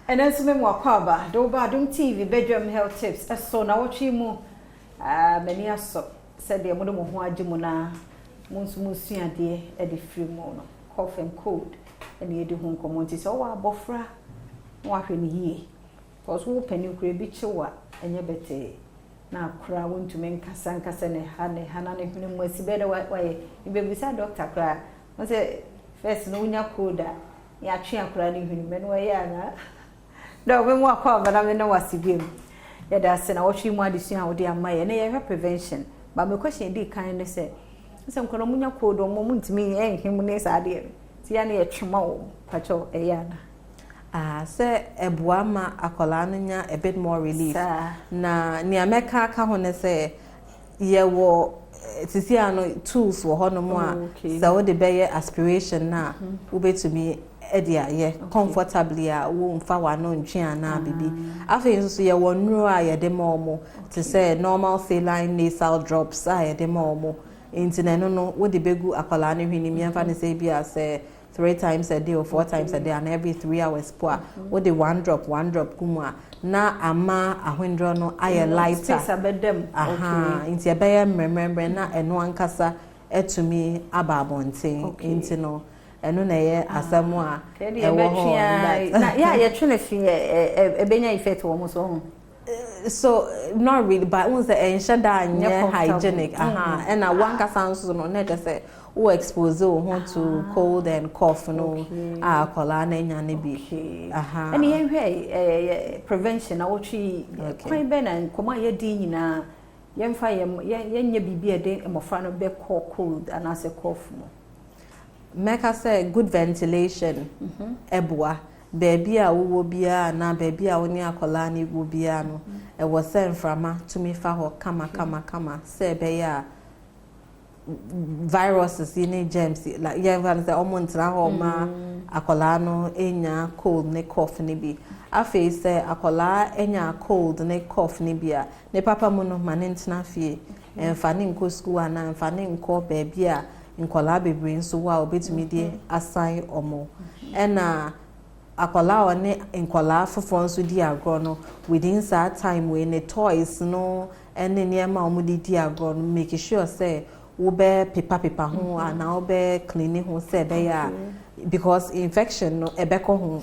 And then some more kwaba do Badwan TV bedroom health tips so na watchi mu many aso said the modo mo ho agimu na munsu ade e de free mo no cough and cold and ye de ho nkomo nti so wa abofra wa hwe ni yie cause wo pani kura bi chewa enye bete na kura wontu men kasa ne ha na ne hwene mu asibe de wa ibebisa doctor kura won say first no nya cold ya twe akura ne hwene men wa ya na no we mo akwa ba na me no wasibiem ya da se na wo twi mu adesua wo de amaye na ye prevention ba me question dey kan ne se nkono munya cold o mo ntimi enhim ne sa de ti ya na ye twema wo pacho ya na say eboa ma akola no nya a bit more relief na ni ameka ka ho ne say ye wo tisi ano tools wo ho no mo a say wo de be aspiration na wo betumi edia ye comfortably a wo mfa wa no ntwe ana bibi afi nso ye wo nuro a ye de mo to say normal saline nasal drops a ye de mo intine no wo de begu akola no hwini mi mfa ne say bia say 3 times a day or 4 times a day and every 3 hours poa with the one drop kumwa na ama ahwendro no aye lighter inti ebeye remember na eno ankasa etumi ababonten inti no eno na ye asamo a ewo ho na ya ye twene fi ebenya effect wo mo so not really but once the enshada anya hygienic and na one kasa nso no na just say o expose o to cold and cough no akola na nya ne bi and ye prevention na wo twi kwan be na nkoma ye di nyina ye mfa ye nya bibi e de emofra no be cold and as a cough mo make say good ventilation eboa baby a wo bia na baby a woni akola na wo bia no e wo se mframa tumi fa ho kama se be ya viruses in germs like yeah van say almost na ho ma akola no enya cold ne cough ne bi afi say akola enya cold ne cough ne bia ne papa mu no mane ntena fie emfa ne nko school ana emfa ne nko baby a nkola bebre nso wa obetumi de assign omo ena akola one nkola fofo nso di agro no within that time when the toys no ene niema omo di agro no make sure say wo be paper ho ana wo be clean ho say be ya because infection no ebeko ho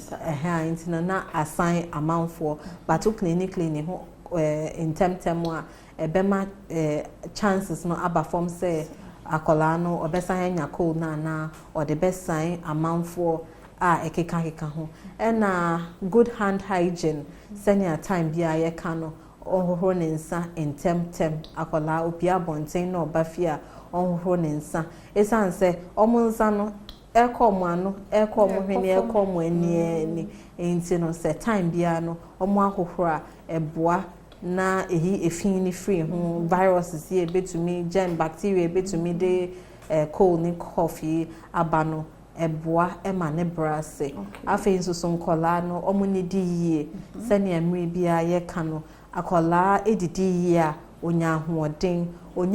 intina na assign amount for but to clean ho in term a ebema chances no aba form say akola no obesa nya cold na or the best sign amount for ekeka ho na good hand hygiene senior time bia ye ka no ohoro ne nsa in term akola opia bonten no bafia onhoro ne nsa esan se omunsa no ekomo ano ekomo hwene ekomo ani enti no se time bia no omo ahohoro eboa na ehi efin ni free ho viruses ye betumi germ bacteria betumi de cold ni coffee abano eboa ema ne brase afi nso nkola no omo ne di yie sene amri bia ye ka no akola edidi yie a onya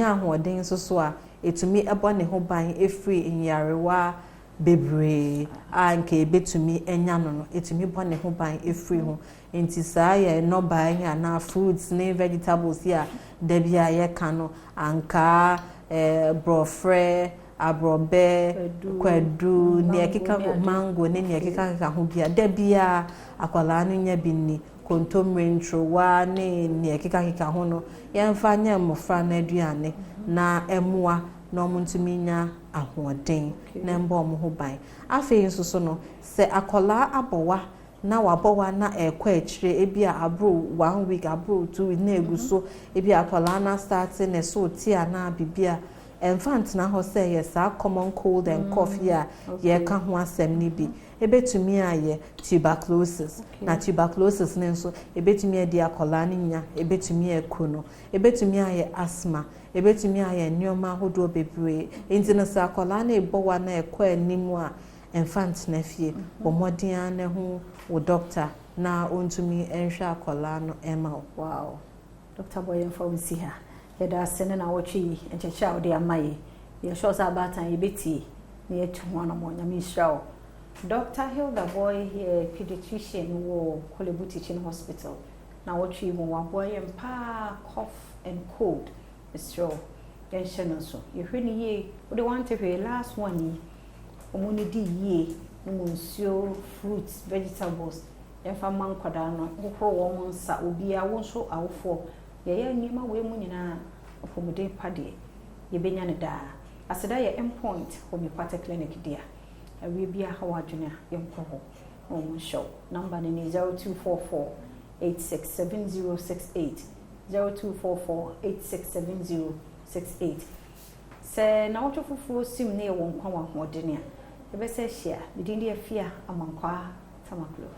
ahoden so a etumi ebo ne ho ban efri nyarewa bebre anke betumi enya no etumi bo ne ho ban efri ho enti saa ye no ban ya na fruits ne vegetables ya da bia ye ka no anka brofre abrobe kwadu ne ekika mango ne ekika ho bia da bia akola no nya binni kontomre ntrowa ne ekika ho no yemfa nya mofra na aduane na emua na omuntumi nya ahoden na mbo mo ho ban afi nso so no se akola abowa na wabowa na ekwa akire ebia abro 1 week abro 2 week na eguso ebia akola na start ne so tia na bibia infant na ho say yes a common cold and cough ya ye ka ho asem ni bi ebetumi aye tuberculosis na tuberculosis ne nso ebetumi adi akola ni nya ebetumi ekono ebetumi aye asthma ebetumi aye nyoma hodo bebre enti na sa akola na ebowa na ekwa animu a infant na fie bomodian ne ho wo doctor na ontumi enhwa akola no ema wow Dr. Boyen from Siha yeda sene na wochi enchecha ode amaye ye sure sa batan ye beti na ye tu ho na mo nyame hrawo Dr. Hilda Boy here, pediatrician wo Kolebu Teaching Hospital. Now what you want boy and pa cough and cold. It's true. Then Shannon so. You heard ye, the one to pay last one ye. Omuni di ye, no fruits, vegetables. Then for man quadano, who pro woman sa will be a one so out for. Ye nima we munina for mude paddy. Ye benyan da. As a day endpoint homeopathic clinic dear. I will be a Howard Junior young couple. Home show. Number 0244 867068. 0244 867068. Say now to full sim near one power more dinner. The best share, the India fear among qua Tamaklo.